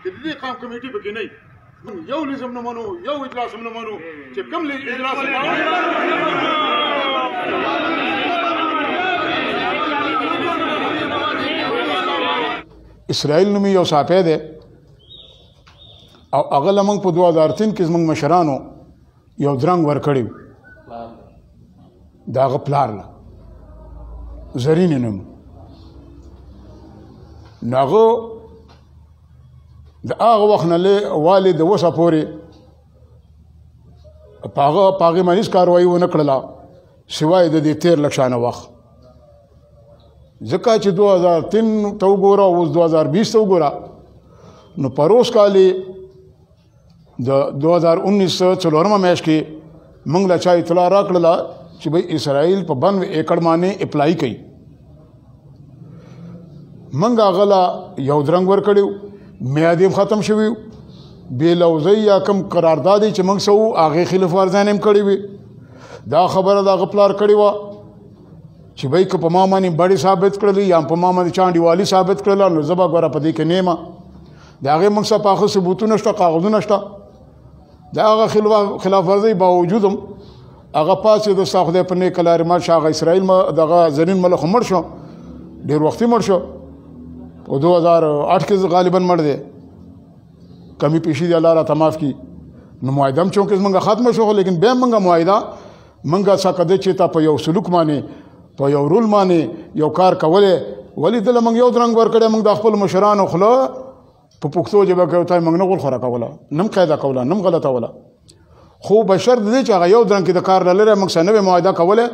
چې د دې قام کمیټي پکې نه وي یو نظم نه منو یو اجلاس هم نه منو چې کوم اجلاس اسرائیل نومي یو صحافی دی او هغه له موږ په 2003 کې زموږ مشرانو یو درنګ ورکړی د هغه پلار له زرین نوم نو هغه د هغه وخت نه والې د اوسه پورې په هغې باندې هېڅ کاروایي ونه کړله سوای د دې 13 لکشانه وخت ځکه چې 2003 ته وګوره اوس 2020 ته وګوره نو په روز کال د 2019 څلورمه میاشت کې موږ له چا اطلاع راکړله چې بھئی اسرائیل په 92 ایکړ باندې اپلای کوي موږ هغه له یو درنګ ورکړی میعاد یې ختم شوي بې لوظۍ یا کوم قرارداد چې موږ څه وو هغې خلاف ورزیان هم کړی وي دا خبره د هغه پلار کړې وه چې بھئی که په ما باندې بړې ثابت کړلې یا په ما باندې چا انډیوالي ثابت کړله نو زه به ګوره په دې کې نه یم د هغې موږ څه پاخه ثبوتونه شته کاغذونه شته د هغه خلاف ورزۍ باوجود هم هغه پاسېده ستا خدای په نیکه لارې مړ شه هغه اسرائیل دغه زرین ملک خو مړ شو ډېر وختي مړ شو په 2008 کې غالبا مړ دی کمی پیشي دی الله راته معاف کړي نو معاهده هم چونکې زموږ ختمه شو لیکن بیا موږ معاهده موږ څه کده چې تا په یو سلوک باندې په یو رول باندې یو کار کولی ولې دله موږ یو درنګ ورکړی موږ د خپل مشرانو خوله په پښتو ژبه کې ورته موږ نه غولخوره کوله نه م قاعده کوله نه م غلطوله خو بشرط دی چې هغه یو درنګ کې د کار نه لري موږ څه نوې معاهده کولی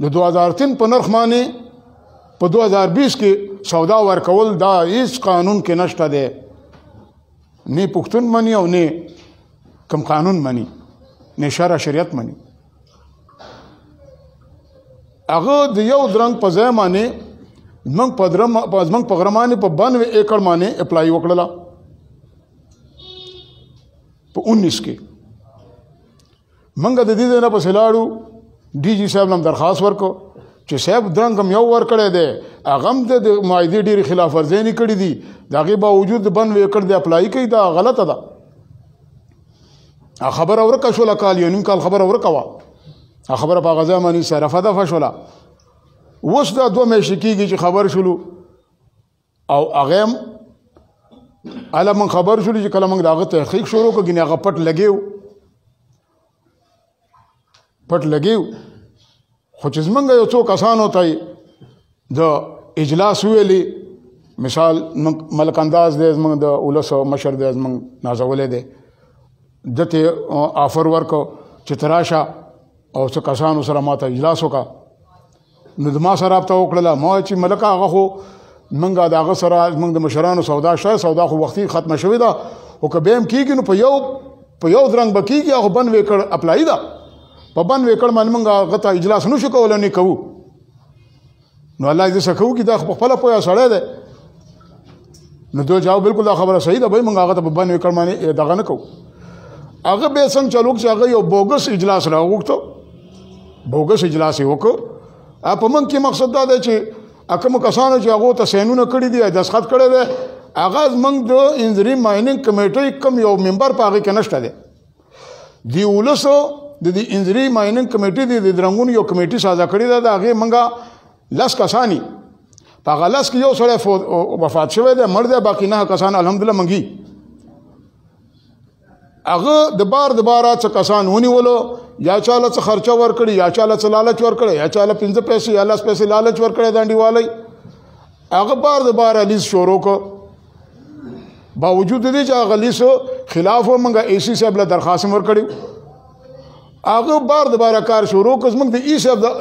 د 2003 په نرخ باندې په 2020 کې سودا ورکول دا هیڅ قانون کې نشته دی نه پښتون مني او نه کوم قانون مني نه شریعت مني هغه د یو درنګ په ځای باندې زموږ په غره باندې په 92 ایکړ باندې اپلای وکړله په 19 کې موږ د دې نه پسې لاړو ډي جي صاحب هم درخواست ورکړو چې صاحب درنګ هم یو ورکړی دی هغه هم د معاهدې ډېرې خلاف ورزۍ نه کړي دي د هغې باوجود د 92 ایکړ د اپلای کوي دا غلطه ده خبره ورکه شوله کال یو نیم کال خبره ورکه وه خبره په هغه ځای باندې صرفه دفه شوله اوس دا 2 میاشتې کېږي چې خبر شولو او هغه هم هله موږ خبر شولو چې کله موږ د هغه تحقیق شروع کړو ګینې هغه پټ لګیو خو چې زمونږ یو څو کسانو ته د اجلاس ویلي مثال ملک انداز دی زمونږ د اولس مشر دی زمونږ نازولی دی ده ته آفر ورکړو چې ته راشه او څه کسانو سره ما ته اجلاس وکړه نو د ما سره رابطه وکړله ما چې ملکه هغه خو موږ د هغه سره زموږ د مشرانو سودا شوی سودا خو وختي ختمه شوې ده خو که بیا هم کېږي نو په یو درنګ به کېږي هغه 92 ایکړ اپلایي ده په 92 ایکړ باندې موږ هغه ته اجلاس نه شو کولی نه کوو نو الله دې څه کوو چې دا په خپله پوهه سړی دی نو دوی جواب بالکل دا خبره صحیح ده بھئی موږ هغه ته په 92 ایکړ باندې دغه نه کوو هغه بیا څنګه چلوک چې هغه یو بوګس اجلاس راوغوښتو بوګس اجلاس یې وکړو په موږ کې مقصد دا دی چې کومو کسانو چې هغو ته سینونه کړي دي دستخط کړی دی هغه زموږ د انجري مایننګ کمیټۍ کوم یو ممبر په هغې کې نشته دی د ولسو د دې انجري مایننګ کمیټې د درنګونو یو کمیټي سازه کړې ده د هغې موږ 10 کسانی په هغه 10 کې یو سړی وفات شوی دی مړ دی باقي 9 کسان الحمدلله منګي هغه د باره څه کسان ونیولو یا چاله څه خرچه ورکړي یا چاله څه لالچ ورکړي یا چاله 15 پیسې یا 10 پیسې لالچ ورکړي د انډیوالۍ هغه بار لیز شروع کړ باوجود دې چې هغه لیز خلاف موږ اے سی صاحب له درخواست ورکړي هغه بار کار شروع کړ موږ د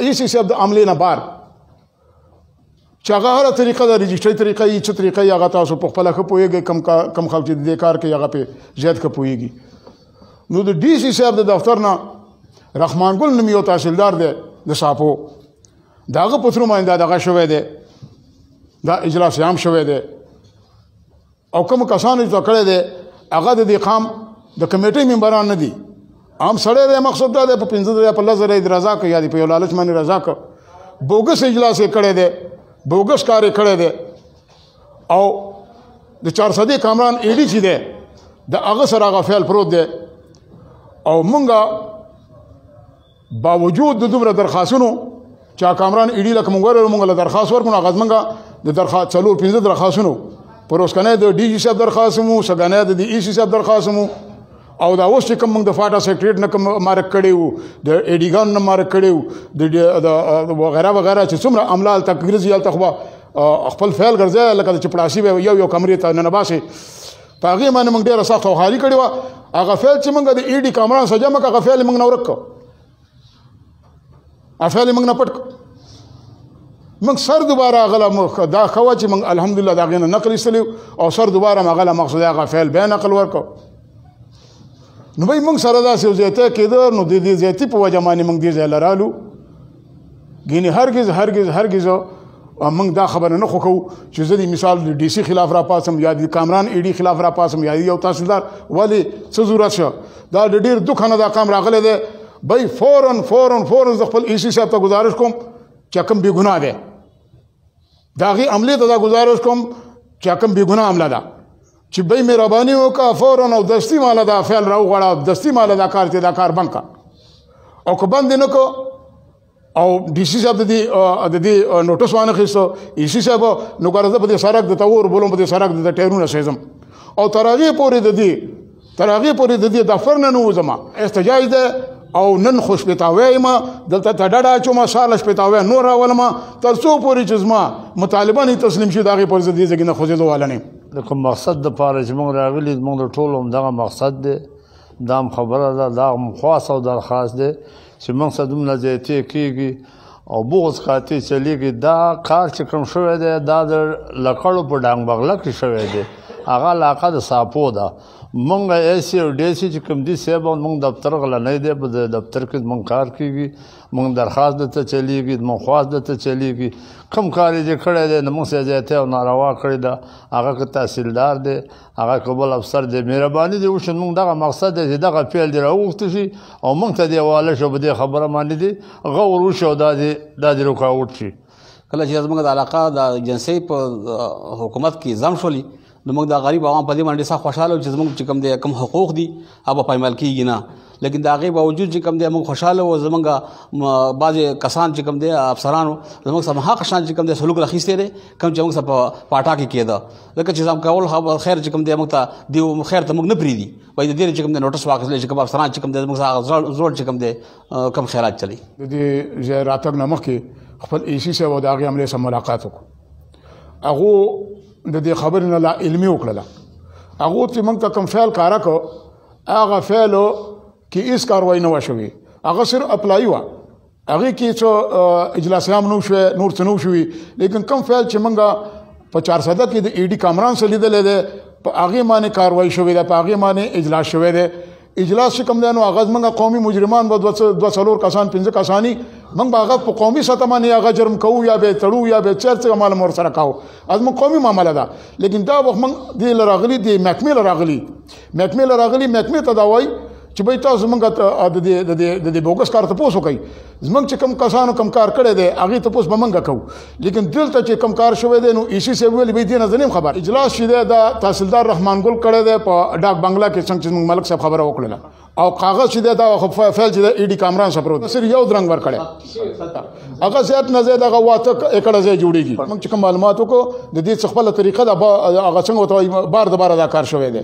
اے سی صاحب د عملې نه بار چې هغه هره طریقه د رجسټري طریقه یې څه طریقه یې هغه تاسو په خپله ښه پوهېږئ کم خلک چې د دې کار کوي هغه پې زیات ښه پوهېږي نو د ډي سي صاحب د دفتر نه رحمان ګل نوم یو تحصیلدار دی د ساپو د هغه په تھرو باندې دغه شوی دی دا اجلاس عام شوی دی او کوم کسانو چې کړی دی هغه د دې قام د کمیټې ممبران نه دي عام سړی دی مقصد دا دی په 15 په 10,000 رضا کوي یا په یو لالچ باندې رضا کوي بوګس اجلاس یې کړی دی بوګس کار یې کړی دی او د 400 کامران ایډي چې دی د هغه سره هغه فعل پروت دی او مونږه باوجود د دومره درخواستونو چې کامران ایډي لکه مونږ ورغلو مونږ له درخواست ورکړو هغه زمونږه د درخواست 4-5 درخواستونو پر اوسکنه د ډي جي صاحب درخواست مو سګانه د ای سی صاحب درخواست مو او دا اوس چې کوم موږ د فاټا سیکریټریټ نه کوم مارک کړی وو د ایډیګان نه مارک کړی وو د وغیره وغیره چې څومره املال تقریزي هلته خو خپل فعل ګرځي لکه د چپړاسي به یو کمرې ته ننباسي په هغې باندې موږ ډېره سخت خواري کړې وه هغه فعل چې موږ د ایډي کامران سره جمع کړه هغه فعل موږ نه ورک کړ هغه فعل موږ نه پټ کړ موږ سر دوباره هغه دا ښه وه چې موږ الحمدلله د هغې نه نقل ایستلی او سر دوباره هم هغه له مقصد هغه فعل بیا نقل ورکړ نو بھائی موږ سره داسې یو زیاتی کېده نو د دې زیاتي په وجه باندې موږ دې ځای له رالو ګینې هرګز موږ دا خبره نه خوښوو چې زه د مثال د ډي سي خلاف راپاڅم یا د کامران ایډي خلاف راپاڅم یا یو تحصیلدار ولې څه ضرورت شه دا د ډېر دکه نه دا کام راغلی دی بھائی فوراً زه خپل ای سی صاحب ته ګزارش کوم چې کوم بې ګناه دی د هغې عملې ته دا ګزارش کوم چې کوم بې ګناه عمله ده چې بھائی مهرباني وکړه فوراً او دستي ماله دا فعل راوغواړه دستي ماله دا کار چې دا کار بند کړه او که بند یې نه کړو او ډي سی صاحب د دې نوټس وانخیستو ای سی صاحب نو ګوره زه په دې سړک د ته وربولم په دې سړک د ټایرونه سیزم او تر هغې پورې د دې دفتر نه نه وځم احتجاج دی او نن خو شپېتاوی یم دلته ته ډډه اچوم سهار له شپېتاوی نور راولم تر څو پورې چې زما مطالبه نه تسلیم شي د هغې پورې زه دې ځای نه خوځېدو والا نه یم د کوم مقصد دپاره چې موږ راغلي زموږ د ټولو همدغه مقصد دی دا هم خبره ده دا هم خواست او درخواست دی چې موږ سره دومره زیاتې کېږي او بغض قاطع چلیږي دا کار چې کوم شوی دی دا د لکړو په ډانګ بغله کې شوی دی هغه علاقه د ساپو ده مونږ ای سی او ډي سی چې کوم دي صاحب مونږ دفتر غلنی دی په دفتر کې مونږ کار کېږي مونږ درخواست دته چلیږي مونږ خواست دته چلیږي کوم کار یې کړی دی نو مونږ سره زیاتی او ناروا کړې ده هغه که تحصیلدار دی هغه که بل افسر دی مهرباني دې وشي مونږ دغه مقصد دی چې دغه فعل دې راوغوښته شي او مونږ ته دې حواله شو په دې خبره باندې دې غور وشي او دا دې رکاوټ شي کله چې زموږ د علاقه د ایجنسۍ په حکومت کې ځم شولي نو موږ د غریب عوام په دې باندې ډېر خوشحاله وو چې زموږ چې کوم دی کوم حقوق دي هغه پایمال کېږي نه لیکن د هغې باوجود چې کوم دی موږ خوشحاله وو زموږ بعضې کسان چې کوم دی افسرانو زموږ سره هغه شان چې کوم دی سلوک راخیستی دی کوم چې موږ سره په پاټا کې کېده ځکه چې ځم کول خیر چې کوم دی موږ ته دی خیر ته موږ نه پرېږدي وایي د دې چې کوم دی نوټس واخیستلی چې کوم افسران چې کوم دی زموږ سره زوړ چې کوم دی کم خیرات چلی د دې ځای راتګ نه مخکې خپل ای سی صاحب او د هغې عملې سره ملاقات وکړو هغو د دې خبرې نه لا علمي وکړله هغو چې موږ ته کوم فعل کاره کړ هغه فعلو کې هېڅ کاروایي نه وه شوې هغه صرف اپلایي وه هغې کې څه اجلاسیام نه وشوی نور څه نه وشوي لیکن کوم فعل چې موږ په 400 کې د ایډي کامران سره لیدلی دی په هغې باندې کاروایي شوې ده په هغې باندې اجلاس شوی دی اجلاس چې کوم دی نو هغه زموږ قومي مجرمان به 2-4 کسان 5 کسانی موږ به هغه په قومي سطح باندې هغه جرم کوو یا به تړو یا به چېرته عمل مور سره کوو زموږ قومي معامله ده لیکن دا وخت موږ دې له راغلي دې محکمې له راغلي محکمې ته دا وایي چې بھائی تاسو زموږ د دې بوګس کار تپوس وکړئ زموږ چې کوم کسانو کوم کار کړی دی هغې تپوس به موږ کوو لیکن دلته چې کوم کار شوی دی نو ای سی صاحب ویلي بھائی دې نه زه نه یم خبر اجلاس چې دی دا تحصیلدار رحمان ګل کړی دی په ډاک بنګله کې څنګه چې زموږ ملک صاحب خبره وکړله او کاغذ چې دی دا فعل چې دی ایډي کامران صاحب پروت صرف یو درنګ ورکړی هغه زیات نه زیات هغه 8 ایکړه ځای جوړېږي موږ چې کوم معلومات وکړو د دې څه خپله طریقه ده هغه څنګه ورته وایي بار د دا کار شوی دی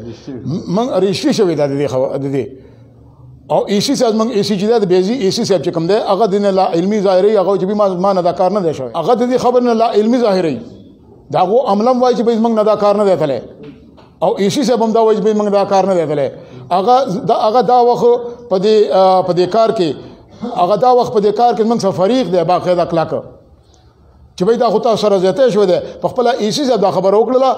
موږ رجسټري شوی ده د دې او ای سی صاحب موږ ای سی چې دی د بیزي ای سی صاحب چې کوم دی هغه د نه لا علمي ظاهري هغه چې ما نه دا کار نه دی شوی هغه د دې خبر نه لا علمي ظاهري دا هغو عملم وایي چې بھائی موږ نه دا کار نه دی تلی او ای سی صاحب هم دا وایي چې بھائی موږ دا کار نه دی تلی هغه دا وخت په دې کار کې موږ سره فریق دی باقاعده کلاکه چې بھائی دا خو تاسو سره زیاتی شوی دی په خپله ای سی صاحب دا خبره وکړله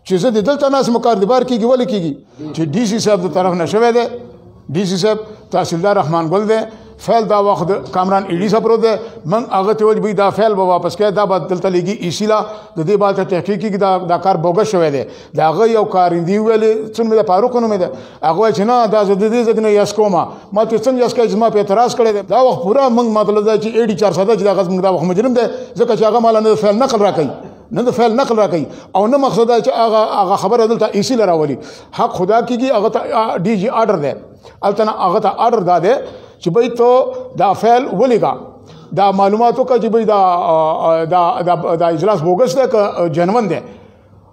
چې زه د دلته ناست مکار د بار کېږي ولې کېږي چې ډي سی صاحب د طرف نه شوی دی ډي سی صاحب تحصیلدار رحمان ګل دی فعل دا وخت کامران ایډي صاحب پروت دی موږ هغه ته وایي دا فعل به واپس کړی دا به دلته لیږي ای سی لا د دې بعد تحقیق کېږي دا کار بوګس شوی دی د هغه یو کارندي ویلې څه نوم دی فاروق نوم دی هغه وایي چې نه دا زه د دې ځای نه یس کوم ما ته څنګه یس کوي چې ما په اعتراض کړی دی دا وخت پوره موږ مطلب دا چې ایډي 400 چې دا غږ موږ دا وخت مجرم دی ځکه چې هغه مالا نه فعل نقل راکوي نه د فعل نقل را کوي او نه مقصد دا چې هغه خبره دلته ایسی لراولي حق خدا کیږي هغه ته ډي جی آرډر دی الته هغه ته آرډر دا دی چې بھئی ته دا فعل ولیکا دا معلوماتو کا چې بھئی دا اجلاس بوګس دی که جنون دی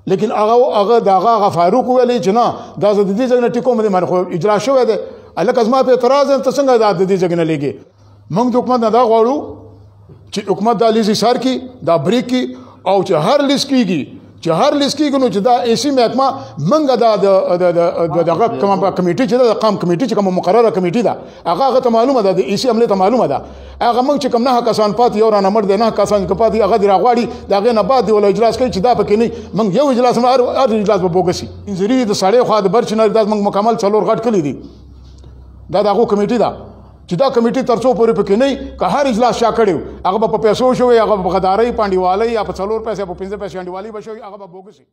لیکن هغه دغه فاروق ویلی چې نه دا زه د دې ځای نه ټیکوم دی مانه خو اجلاس شوی دی هلکه زما په اعتراض ته څنګه دا د دې ځای نه لېږي موږ د حکومت نه دا غواړو چې حکومت دا لیز ایثار کړي دا بریک کړي او چې هر لیز کېږي نو چې دا ایسي محکمه موږ دا دغه کومه کمیټي چې د قام کمیټي چې کومه مقرره کمیټي ده هغه ته معلومه ده د ایسي عملې ته معلومه ده هغه موږ چې کوم 9 کسان پاتې یو رانه مړ دی 9 کسان که پاتې هغه دې راغواړي د هغې نه بعد دې ولا اجلاس کوي چې دا پکې نه موږ یو اجلاس هر اجلاس به بوګسي انځري د ساړې خوا د برچنر دا موږ مکمل 4 غټ کلی دي دا دغه کمیټي ده چې دا کمیټي تر څو پورې پکې نه که هر اجلاس چا کړی هغه به په پیسو شوی هغه به غدارۍ پانډیوالۍ یا په 4 پیسې په 15 پیسې انډیوالۍ به شوی هغه به بوګسي